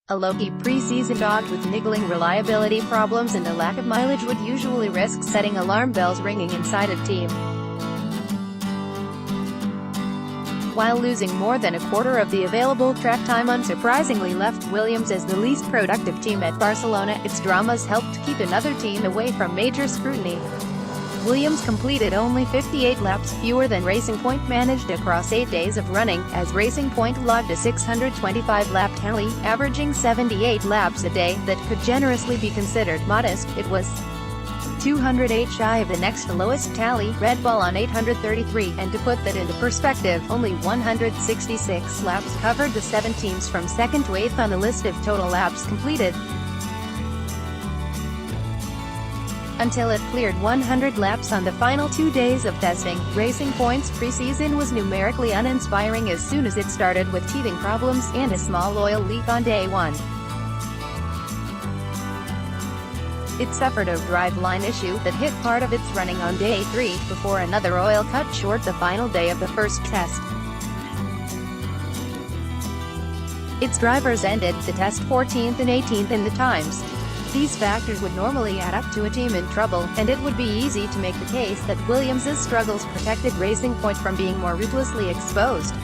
A low-key pre-season dog with niggling reliability problems and a lack of mileage would usually risk setting alarm bells ringing inside a team. While losing more than a quarter of the available track time unsurprisingly left Williams as the least productive team at Barcelona, its dramas helped keep another team away from major scrutiny. Williams completed only 58 laps fewer than Racing Point managed across 8 days of running, as Racing Point logged a 625-lap tally, averaging 78 laps a day, that could generously be considered modest. It was 208 shy of the next lowest tally, Red Bull on 833, and to put that into perspective, only 166 laps covered the 7 teams from 2nd to 8th on the list of total laps completed. Until it cleared 100 laps on the final 2 days of testing, Racing Point's preseason was numerically uninspiring as soon as it started with teething problems and a small oil leak on day 1. It suffered a driveline issue that hit part of its running on day 3, before another oil cut short the final day of the first test. Its drivers ended the test 14th and 18th in the times. These factors would normally add up to a team in trouble, and it would be easy to make the case that Williams's struggles protected Racing Point from being more ruthlessly exposed.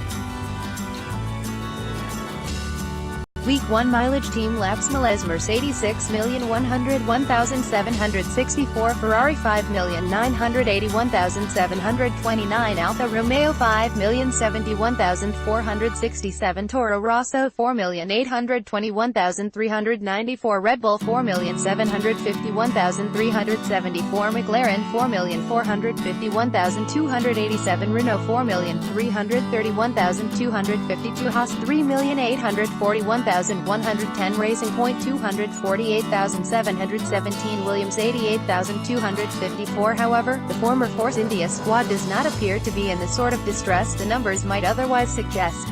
Week 1 mileage team laps: Melez Mercedes 6,101,764, Ferrari 5,981,729, Alfa Romeo 5,071,467, Toro Rosso 4,821,394, Red Bull 4,751,374, McLaren 4,451,287, Renault 4,331,252, Haas 3,841,110, Racing Point 248,717, Williams 88,254. However, the former Force India squad does not appear to be in the sort of distress the numbers might otherwise suggest.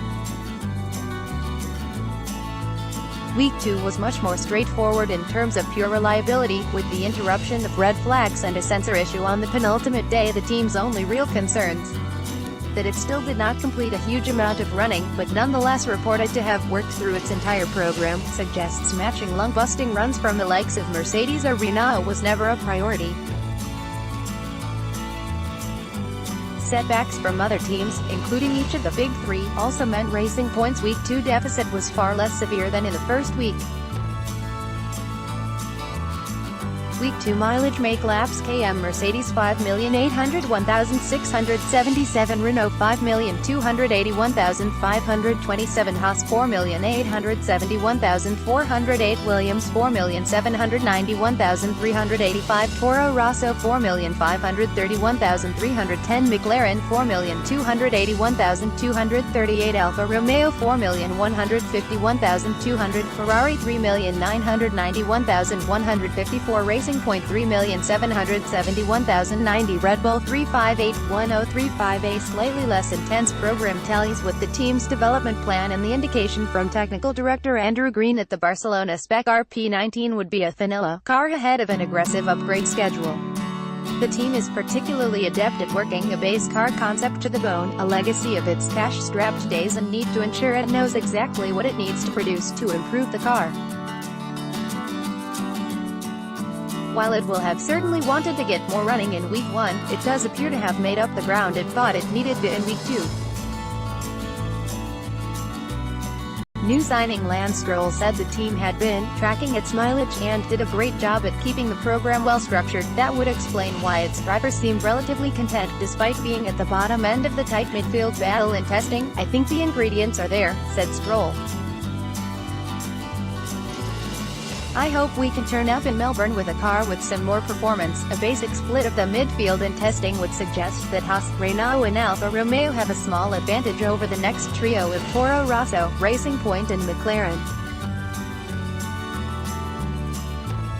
Week 2 was much more straightforward in terms of pure reliability, with the interruption of red flags and a sensor issue on the penultimate day the team's only real concerns. That it still did not complete a huge amount of running, but nonetheless reported to have worked through its entire program, suggests matching lung-busting runs from the likes of Mercedes or Renault was never a priority. Setbacks from other teams, including each of the Big Three, also meant Racing Point's Week 2 deficit was far less severe than in the first week. Week 2 mileage make laps: KM Mercedes 5,801,677, Renault 5,281,527, Haas 4,871,408, Williams 4,791,385, Toro Rosso 4,531,310, McLaren 4,281,238, Alfa Romeo 4,151,200, Ferrari 3,991,154, Racing Point 3,771,090, Red Bull 358,1035. A slightly less intense program tallies with the team's development plan and the indication from technical director Andrew Green that the Barcelona spec RP19 would be a vanilla car ahead of an aggressive upgrade schedule. The team is particularly adept at working a base car concept to the bone, a legacy of its cash-strapped days, and need to ensure it knows exactly what it needs to produce to improve the car. While it will have certainly wanted to get more running in Week 1, it does appear to have made up the ground it thought it needed to in Week 2. New signing Lance Stroll said the team had been tracking its mileage and did a great job at keeping the program well structured. That would explain why its drivers seemed relatively content despite being at the bottom end of the tight midfield battle in testing. "I think the ingredients are there," said Stroll. "I hope we can turn up in Melbourne with a car with some more performance." A basic split of the midfield in testing would suggest that Haas, Renault and Alfa Romeo have a small advantage over the next trio of Toro Rosso, Racing Point and McLaren.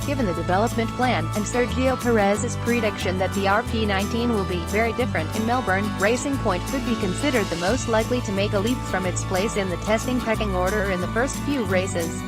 Given the development plan, and Sergio Perez's prediction that the RP19 will be very different in Melbourne, Racing Point could be considered the most likely to make a leap from its place in the testing pecking order in the first few races.